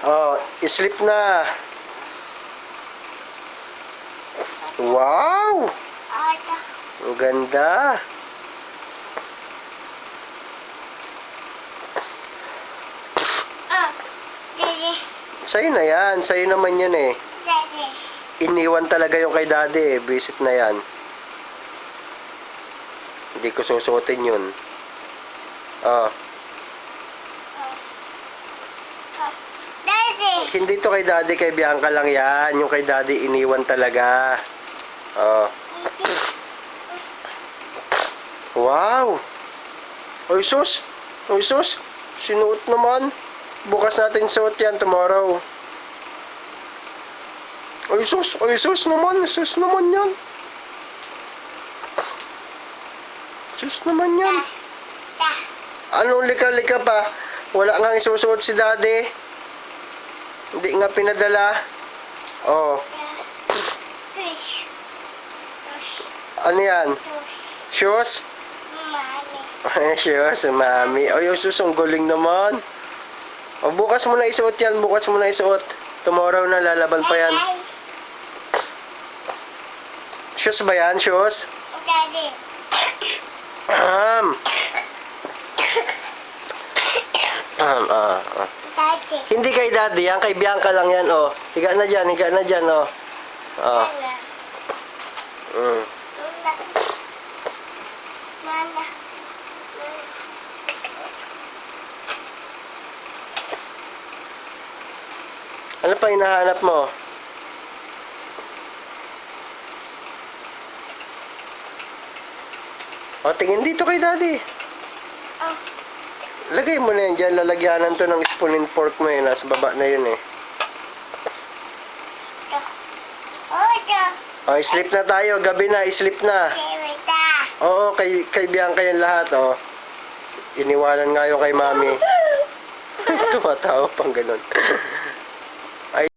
Oh, sleep na. Wow! Ang ganda. Sa'yo na yan. Sa'yo naman yan eh. Iniwan talaga yung kay daddy eh. Visit na yan. Hindi ko susuotin yun. Oh. Hindi to kay daddy, kay Bianca lang yan. Yung kay daddy iniwan talaga. Oh. Wow! Oy sus! Oy sus! Sinuot naman. Bukas natin suot yan tomorrow. Oy sus! Oy sus naman! Sus naman yan! Sus naman yan! Anong lika-lika pa? Wala nga isusuot si daddy. Hindi nga pinadala. Oh. Ano yan? Shoes? Shoes, mami. Ay, sus, ang galing naman. O, bukas mo na isuot yan. Bukas mo na isuot. Tomorrow na, lalaban pa yan. Shoes ba yan? Shoes? Daddy. Daddy. Hindi kay daddy yan. Kay Bianca lang yan, oh. Higa na dyan, higa na dyan, oh. Oh. Mama. Ano pa hinahanap mo? O, tingin dito kay daddy. Oh. Lagay mo na yan dyan. Lalagyanan to ng spoon and fork mo yun. Nasa baba na yun eh. O, sleep na tayo. Gabi na, sleep na. Oo, kay Bianca yan lahat, oh. Iniwanan nga yung kay mami. Tumatawa pang ganun.